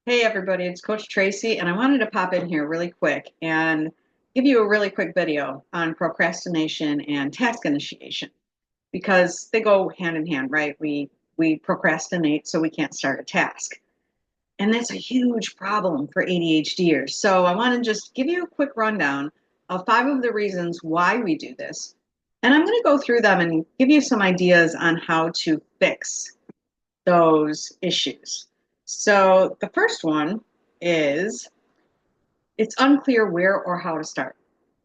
Hey everybody, it's Coach Tracy, and I wanted to pop in here really quick and give you a really quick video on procrastination and task initiation because they go hand in hand, right? We procrastinate so we can't start a task. And that's a huge problem for ADHDers. So I want to just give you a quick rundown of five of the reasons why we do this. And I'm going to go through them and give you some ideas on how to fix those issues. So the first one is it's unclear where or how to start.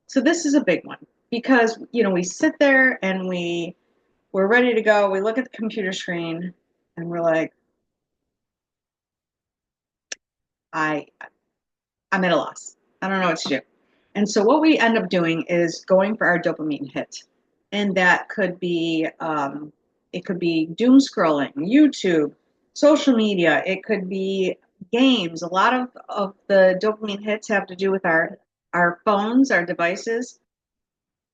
So this is a big one because we sit there and we're ready to go. We look at the computer screen and we're like, I I'm at a loss. I don't know what to do. And so what we end up doing is going for our dopamine hit, and that could be it could be doom scrolling, YouTube, social media. It could be games. A lot of the dopamine hits have to do with our phones, our devices.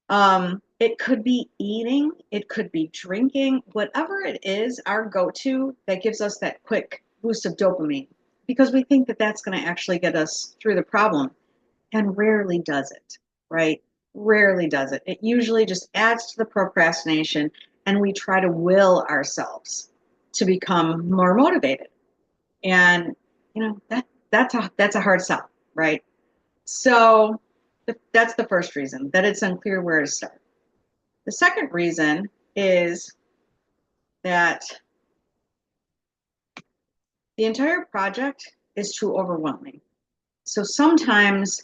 It could be eating, it could be drinking, whatever it is, our go-to that gives us that quick boost of dopamine because we think that that's going to actually get us through the problem and rarely does it, right? Rarely does it. It usually just adds to the procrastination and we try to will ourselves to become more motivated. And that's a hard sell, right? So that's the first reason that it's unclear where to start. The second reason is that the entire project is too overwhelming. So sometimes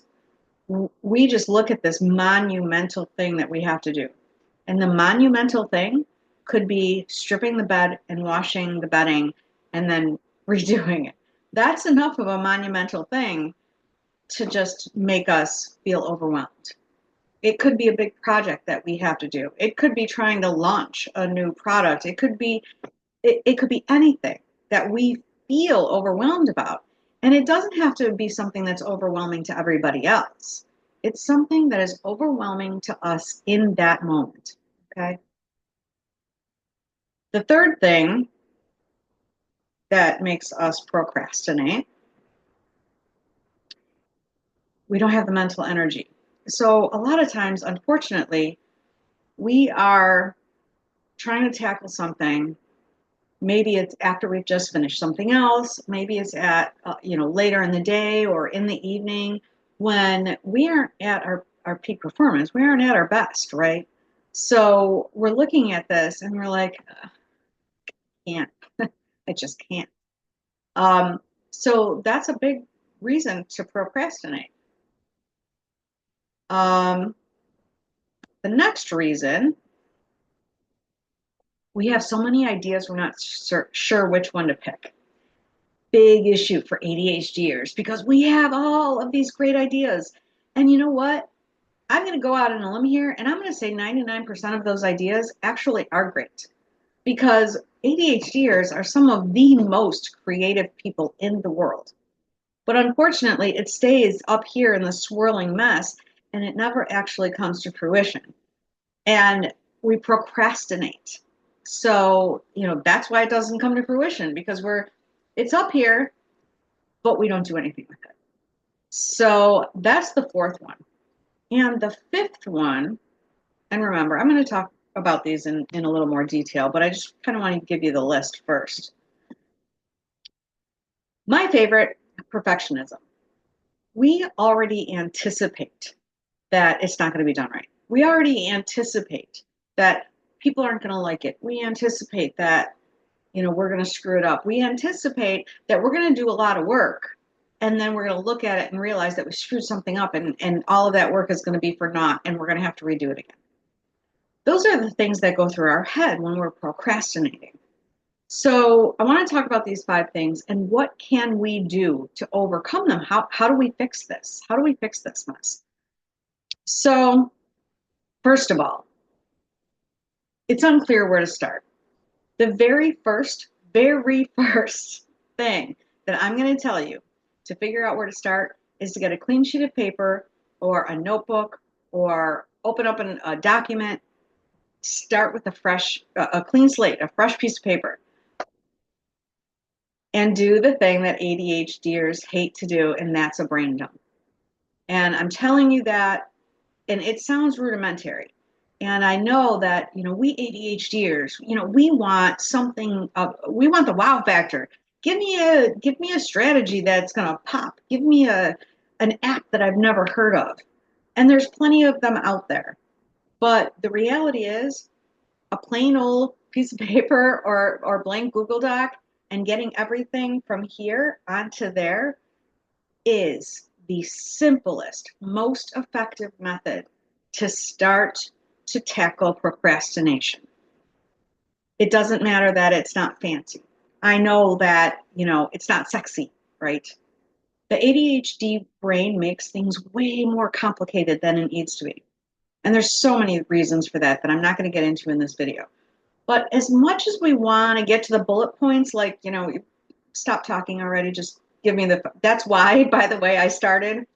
we just look at this monumental thing that we have to do. And the monumental thing could be stripping the bed and washing the bedding and then redoing it. That's enough of a monumental thing to just make us feel overwhelmed. It could be a big project that we have to do. It could be trying to launch a new product. It could be anything that we feel overwhelmed about. And it doesn't have to be something that's overwhelming to everybody else. It's something that is overwhelming to us in that moment. Okay. The third thing that makes us procrastinate, we don't have the mental energy. So a lot of times, unfortunately, we are trying to tackle something. Maybe it's after we've just finished something else. Maybe it's at later in the day or in the evening when we aren't at our peak performance. We aren't at our best, right? So we're looking at this and we're like, can't. I just can't. Um, so that's a big reason to procrastinate. Um, the next reason, we have so many ideas, we're not sure which one to pick. Big issue for ADHDers because we have all of these great ideas. And you know what? I'm going to go out on a limb here and I'm going to say 99% of those ideas actually are great because ADHDers are some of the most creative people in the world. But unfortunately, it stays up here in the swirling mess and it never actually comes to fruition. And we procrastinate. So, that's why it doesn't come to fruition because it's up here, but we don't do anything with it. So that's the fourth one. And the fifth one, and remember, I'm going to talk about these in a little more detail, but I just kind of want to give you the list first. My favorite, perfectionism. We already anticipate that it's not going to be done right. We already anticipate that people aren't going to like it. We anticipate that, we're going to screw it up. We anticipate that we're going to do a lot of work and then we're going to look at it and realize that we screwed something up and all of that work is going to be for naught and we're going to have to redo it again. Those are the things that go through our head when we're procrastinating. So I want to talk about these five things and what can we do to overcome them? How do we fix this? How do we fix this mess? So first of all, it's unclear where to start. The very first thing that I'm going to tell you to figure out where to start is to get a clean sheet of paper or a notebook or open up a document. Start with a clean slate, a fresh piece of paper. and do the thing that ADHDers hate to do, and that's a brain dump. And I'm telling you that, and it sounds rudimentary. And I know that, we ADHDers, we want something, we want the wow factor. Give me a strategy that's going to pop. Give me an app that I've never heard of. And there's plenty of them out there. But the reality is, a plain old piece of paper or blank Google Doc and getting everything from here onto there is the simplest, most effective method to start to tackle procrastination. It doesn't matter that it's not fancy. I know that, it's not sexy, right? The ADHD brain makes things way more complicated than it needs to be. And there's so many reasons for that I'm not going to get into in this video. But as much as we want to get to the bullet points, like, stop talking already, just give me that's why, by the way, I started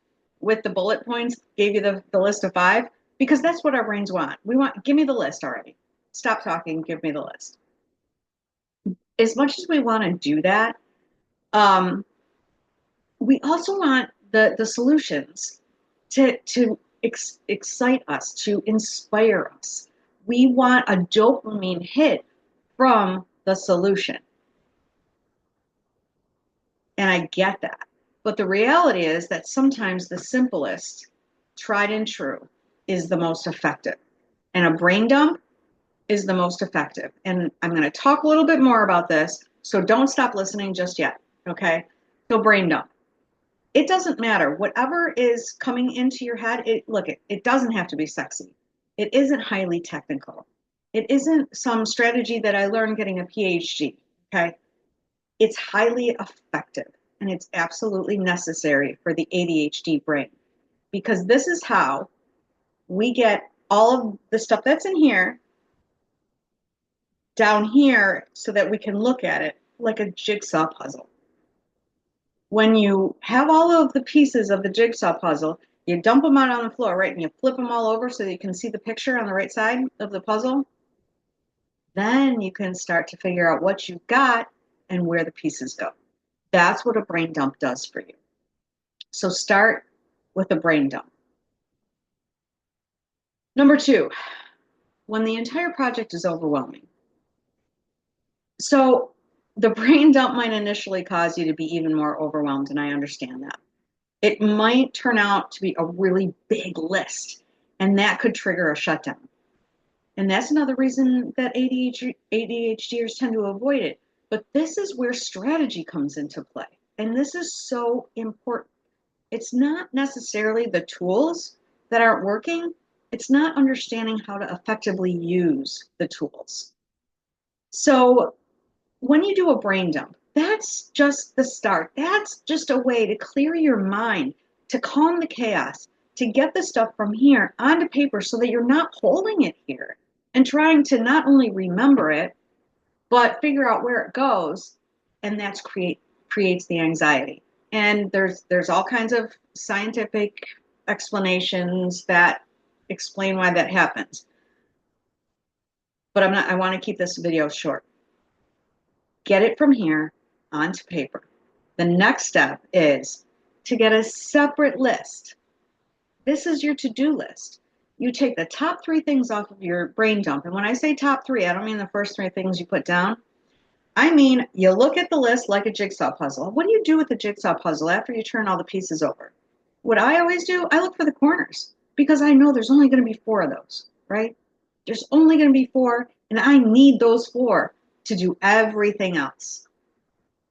with the bullet points, gave you the list of 5, because that's what our brains want. Give me the list already. Stop talking, give me the list. As much as we want to do that, we also want the solutions to excite us, to inspire us. We want a dopamine hit from the solution. And I get that. But the reality is that sometimes the simplest, tried and true, is the most effective. And a brain dump is the most effective. And I'm going to talk a little bit more about this, so don't stop listening just yet, okay? So brain dump. It doesn't matter. Whatever is coming into your head, it doesn't have to be sexy. It isn't highly technical. It isn't some strategy that I learned getting a PhD, okay? It's highly effective, and it's absolutely necessary for the ADHD brain, because this is how we get all of the stuff that's in here down here so that we can look at it like a jigsaw puzzle. When you have all of the pieces of the jigsaw puzzle, you dump them out on the floor, right? And you flip them all over so that you can see the picture on the right side of the puzzle. Then you can start to figure out what you've got and where the pieces go. That's what a brain dump does for you. So start with a brain dump. Number 2, when the entire project is overwhelming. So the brain dump might initially cause you to be even more overwhelmed, and I understand that. It might turn out to be a really big list, and that could trigger a shutdown. And that's another reason that ADHDers tend to avoid it. But this is where strategy comes into play. And this is so important. It's not necessarily the tools that aren't working. It's not understanding how to effectively use the tools. So when you do a brain dump, that's just the start. That's just a way to clear your mind, to calm the chaos, to get the stuff from here onto paper so that you're not holding it here and trying to not only remember it, but figure out where it goes. And that's creates the anxiety. And there's all kinds of scientific explanations that explain why that happens. But I want to keep this video short. Get it from here onto paper. The next step is to get a separate list. This is your to-do list. You take the top 3 things off of your brain dump. And when I say top 3, I don't mean the first 3 things you put down. I mean, you look at the list like a jigsaw puzzle. What do you do with the jigsaw puzzle after you turn all the pieces over? What I always do, I look for the corners, because I know there's only going to be 4 of those, right? There's only going to be 4, and I need those 4 to do everything else.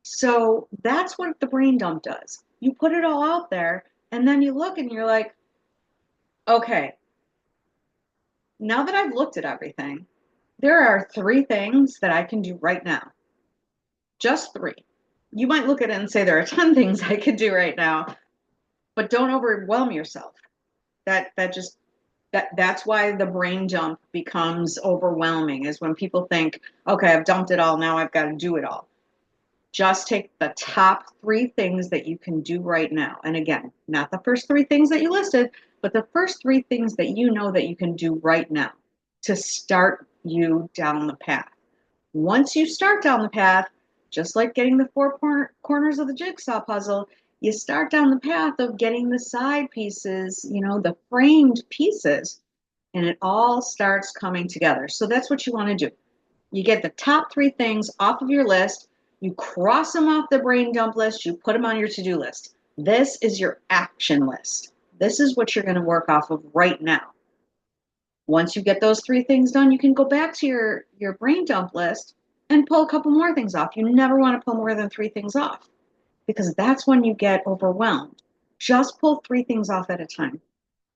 So that's what the brain dump does. You put it all out there, and then you look and you're like, okay, now that I've looked at everything, there are 3 things that I can do right now. Just 3. You might look at it and say there are 10 things I could do right now, but don't overwhelm yourself. That's why the brain dump becomes overwhelming, is when people think, okay, I've dumped it all, now I've got to do it all. Just take the top 3 things that you can do right now. And again, not the first 3 things that you listed, but the first 3 things that you know that you can do right now to start you down the path. Once you start down the path, just like getting the corners of the jigsaw puzzle, you start down the path of getting the side pieces, the framed pieces, and it all starts coming together. So that's what you want to do. You get the top three things off of your list, you cross them off the brain dump list, you put them on your to-do list. This is your action list. This is what you're going to work off of right now. Once you get those three things done, you can go back to your brain dump list and pull a couple more things off. You never want to pull more than three things off because that's when you get overwhelmed. Just pull three things off at a time.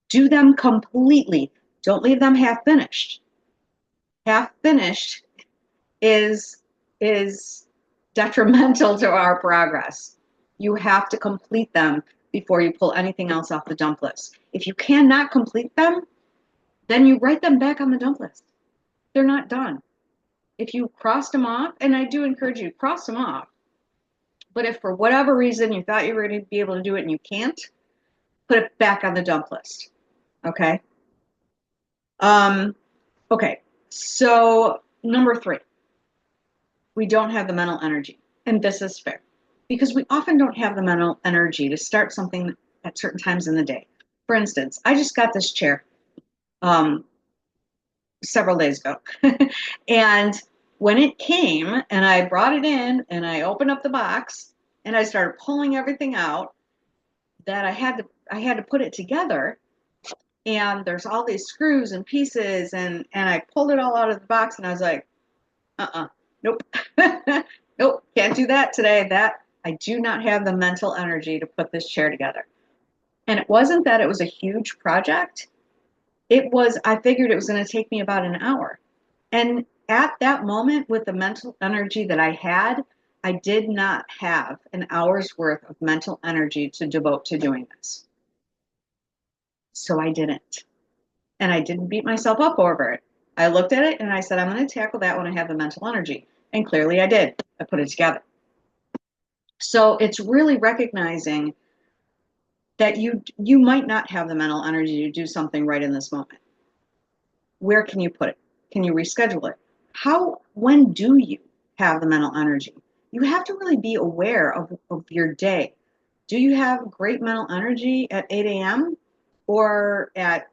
Do them completely. Don't leave them half finished. Half finished is detrimental to our progress. You have to complete them before you pull anything else off the dump list. If you cannot complete them, then you write them back on the dump list. They're not done. If you crossed them off, and I do encourage you to cross them off, but if for whatever reason you thought you were going to be able to do it and you can't, put it back on the dump list. Okay? Okay, so number 3, we don't have the mental energy. And this is fair because we often don't have the mental energy to start something at certain times in the day. For instance, I just got this chair several days ago. And when it came and I brought it in and I opened up the box and I started pulling everything out that I had to put it together. And there's all these screws and pieces and I pulled it all out of the box and I was like, nope. Nope, can't do that today. That I do not have the mental energy to put this chair together. And it wasn't that it was a huge project. I figured it was going to take me about an hour. And at that moment, with the mental energy that I had, I did not have an hour's worth of mental energy to devote to doing this. So I didn't. And I didn't beat myself up over it. I looked at it and I said, I'm going to tackle that when I have the mental energy. And clearly I did. I put it together. So it's really recognizing that you might not have the mental energy to do something right in this moment. Where can you put it? Can you reschedule it? When do you have the mental energy? You have to really be aware of your day. Do you have great mental energy at 8 a.m. or at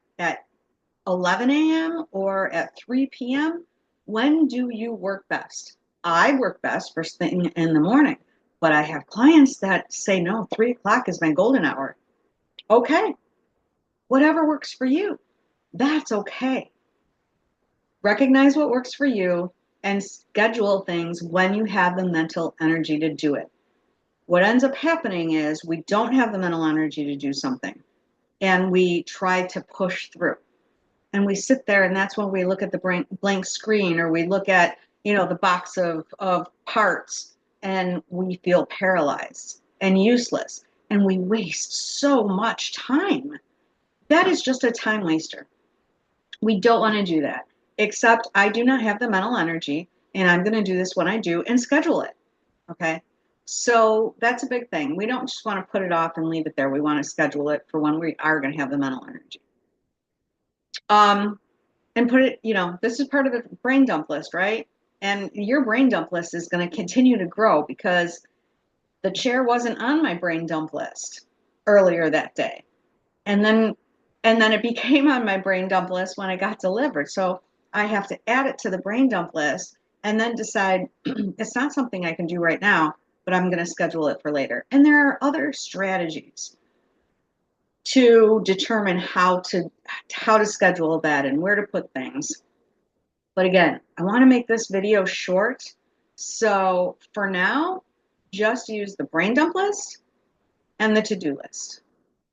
11 a.m. or at 3 p.m.? When do you work best? I work best first thing in the morning, but I have clients that say, no, 3 o'clock is my golden hour. Okay, whatever works for you, that's okay. Recognize what works for you and schedule things when you have the mental energy to do it. What ends up happening is we don't have the mental energy to do something and we try to push through. And we sit there and that's when we look at the blank screen or we look at, the box of parts and we feel paralyzed and useless and we waste so much time. That is just a time waster. We don't want to do that. Except I do not have the mental energy and I'm going to do this when I do and schedule it. Okay. So that's a big thing. We don't just want to put it off and leave it there. We want to schedule it for when we are going to have the mental energy. And put it, this is part of the brain dump list, right? And your brain dump list is going to continue to grow because the chair wasn't on my brain dump list earlier that day. And then it became on my brain dump list when it got delivered. So I have to add it to the brain dump list and then decide it's not something I can do right now, but I'm going to schedule it for later. And there are other strategies to determine how to schedule that and where to put things. But again, I want to make this video short. So for now, just use the brain dump list and the to-do list.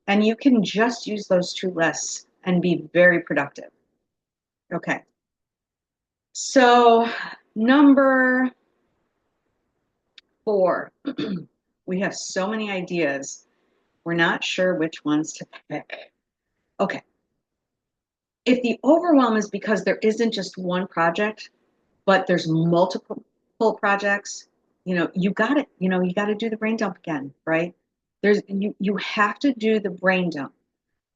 And you can just use those 2 lists and be very productive. Okay. So number 4, we have so many ideas. We're not sure which ones to pick. Okay. If the overwhelm is because there isn't just one project, but there's multiple projects, you got it. You got to do the brain dump again, right? You have to do the brain dump.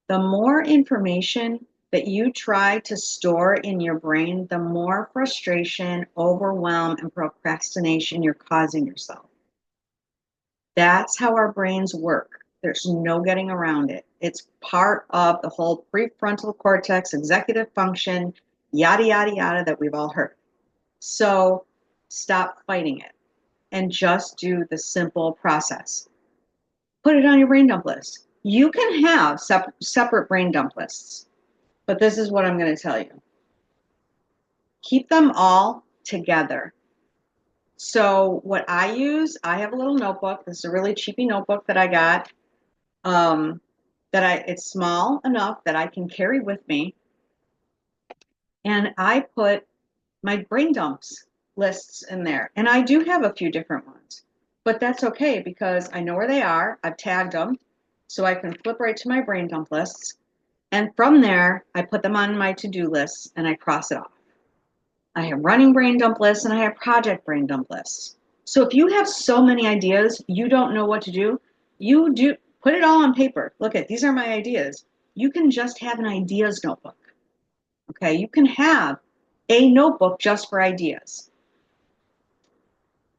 The more information that you try to store in your brain, the more frustration, overwhelm, and procrastination you're causing yourself. That's how our brains work. There's no getting around it. It's part of the whole prefrontal cortex, executive function, yada, yada, yada, that we've all heard. So stop fighting it and just do the simple process. Put it on your brain dump list. You can have separate brain dump lists, but this is what I'm going to tell you. Keep them all together. So what I use, I have a little notebook. This is a really cheapy notebook that I got. It's small enough that I can carry with me. And I put my brain dumps lists in there. And I do have a few different ones, but that's okay because I know where they are. I've tagged them so I can flip right to my brain dump lists. And from there, I put them on my to-do lists and I cross it off. I have running brain dump lists and I have project brain dump lists. So if you have so many ideas, you don't know what to do, you do put it all on paper. Look at, these are my ideas. You can just have an ideas notebook. Okay, you can have a notebook just for ideas.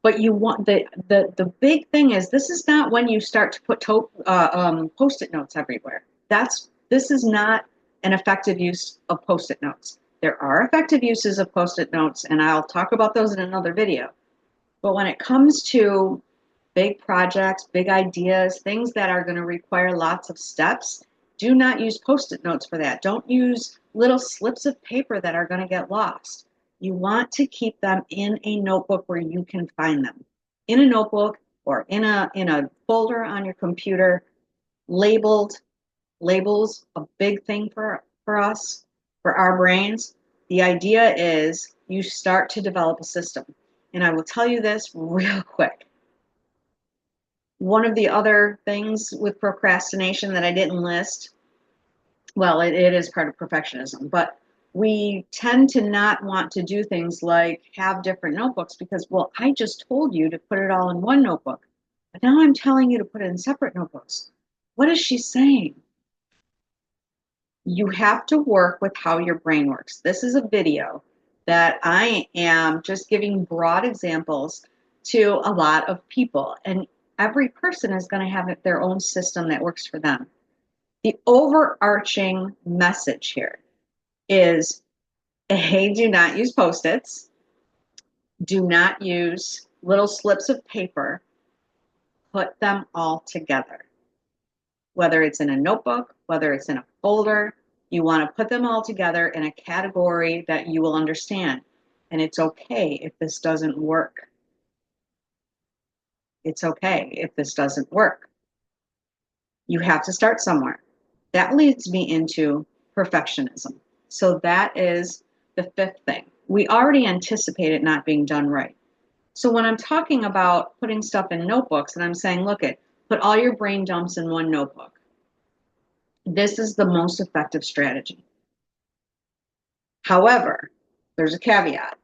But you want the big thing is, this is not when you start to put post-it notes everywhere. This is not an effective use of post-it notes. There are effective uses of post-it notes, and I'll talk about those in another video. But when it comes to big projects, big ideas, things that are going to require lots of steps, do not use post-it notes for that. Don't use little slips of paper that are going to get lost. You want to keep them in a notebook where you can find them. In a notebook or in a folder on your computer, labeled. Labels, a big thing for us, for our brains. The idea is you start to develop a system. And I will tell you this real quick. One of the other things with procrastination that I didn't list, well, it is part of perfectionism, but we tend to not want to do things like have different notebooks because, well, I just told you to put it all in one notebook, but now I'm telling you to put it in separate notebooks. What is she saying? You have to work with how your brain works. This is a video that I am just giving broad examples to a lot of people, and every person is going to have their own system that works for them. The overarching message here is, A, do not use Post-its. Do not use little slips of paper. Put them all together. Whether it's in a notebook, whether it's in a folder, you want to put them all together in a category that you will understand. And it's okay if this doesn't work. It's okay if this doesn't work. You have to start somewhere. That leads me into perfectionism. So that is the fifth thing. We already anticipate it not being done right. So when I'm talking about putting stuff in notebooks and I'm saying, look, put all your brain dumps in one notebook. This is the most effective strategy. However, there's a caveat.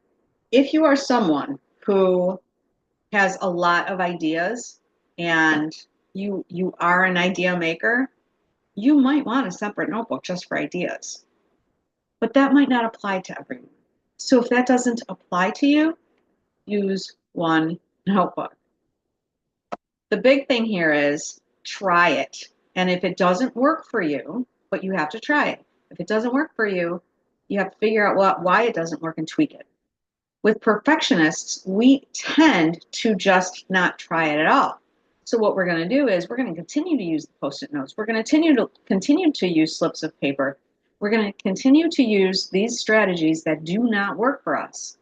If you are someone who has a lot of ideas and you are an idea maker, you might want a separate notebook just for ideas. But that might not apply to everyone. So if that doesn't apply to you, use one notebook. The big thing here is try it. And if it doesn't work for you, but you have to try it. If it doesn't work for you, you have to figure out why it doesn't work and tweak it. With perfectionists, we tend to just not try it at all. So what we're going to do is we're going to continue to use the Post-it notes. We're going to continue to use slips of paper. We're going to continue to use these strategies that do not work for us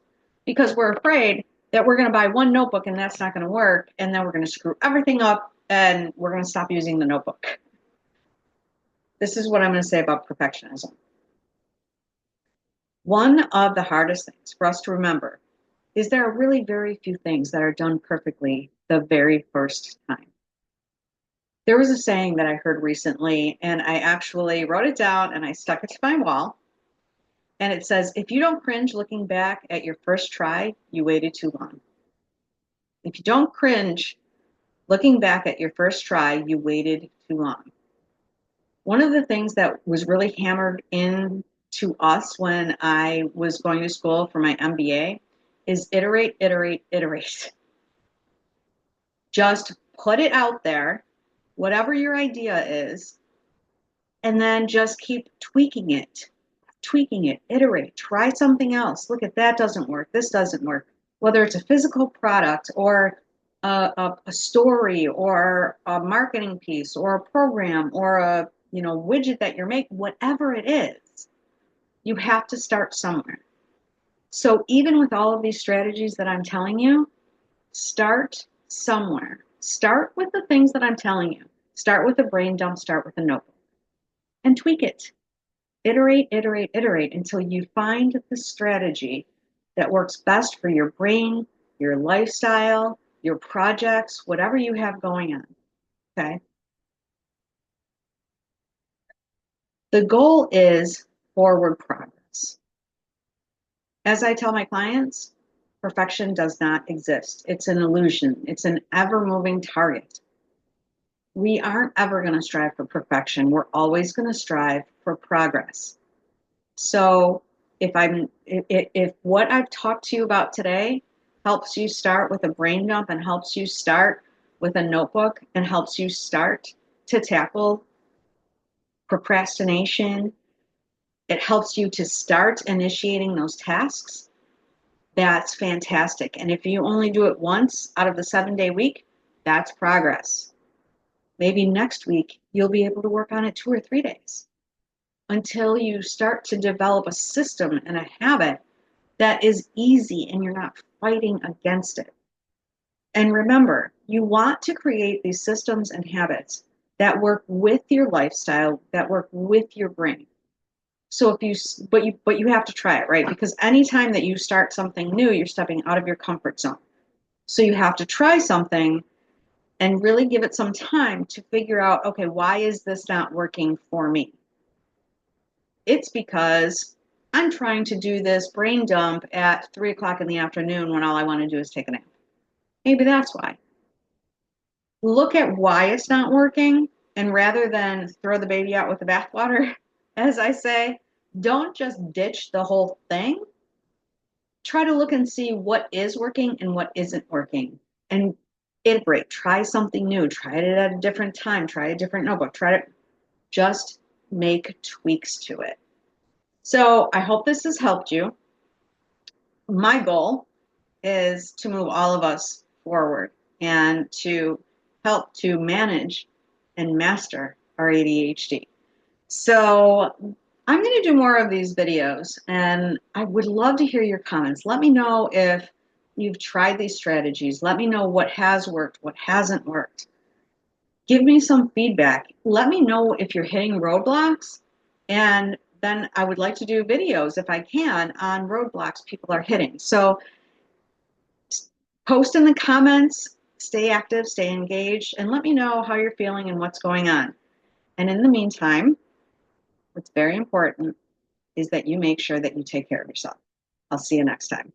because we're afraid that we're going to buy one notebook and that's not going to work, and then we're going to screw everything up and we're going to stop using the notebook. This is what I'm going to say about perfectionism. One of the hardest things for us to remember is there are really very few things that are done perfectly the very first time. There was a saying that I heard recently, and I actually wrote it down and I stuck it to my wall. And it says, if you don't cringe looking back at your first try, you waited too long. If you don't cringe looking back at your first try, you waited too long. One of the things that was really hammered in to us when I was going to school for my MBA is iterate, iterate, iterate. Just put it out there, whatever your idea is, and then just keep tweaking it, iterate, try something else. Look, at that doesn't work, this doesn't work. Whether it's a physical product or a story or a marketing piece or a program or a widget that you're making, whatever it is, you have to start somewhere. So even with all of these strategies that I'm telling you, start somewhere. Start with the things that I'm telling you. Start with a brain dump, start with a notebook, and tweak it. Iterate, iterate, iterate until you find the strategy that works best for your brain, your lifestyle, your projects, whatever you have going on. Okay. The goal is forward progress. As I tell my clients, perfection does not exist. It's an illusion, it's an ever moving target. We aren't ever going to strive for perfection. We're always going to strive for progress. So if what I've talked to you about today helps you start with a brain dump and helps you start with a notebook and helps you start to tackle procrastination, it helps you to start initiating those tasks, that's fantastic. And if you only do it once out of the 7-day week, that's progress. Maybe next week you'll be able to work on it 2 or 3 days until you start to develop a system and a habit that is easy and you're not fighting against it. And remember, you want to create these systems and habits that work with your lifestyle, that work with your brain. So but you have to try it, right? Because anytime that you start something new, you're stepping out of your comfort zone. So you have to try something and really give it some time to figure out, okay, why is this not working for me? It's because I'm trying to do this brain dump at 3 o'clock in the afternoon when all I want to do is take a nap. Maybe that's why. Look at why it's not working, and rather than throw the baby out with the bathwater, as I say, don't just ditch the whole thing. Try to look and see what is working and what isn't working, and iterate. Try something new. Try it at a different time. Try a different notebook. Try to just make tweaks to it. So I hope this has helped you. My goal is to move all of us forward and to help to manage and master our ADHD. So I'm going to do more of these videos, and I would love to hear your comments. Let me know if you've tried these strategies. Let me know what has worked, what hasn't worked. Give me some feedback. Let me know if you're hitting roadblocks, and then I would like to do videos, if I can, on roadblocks people are hitting. So post in the comments, stay active, stay engaged, and let me know how you're feeling and what's going on. And in the meantime, what's very important is that you make sure that you take care of yourself. I'll see you next time.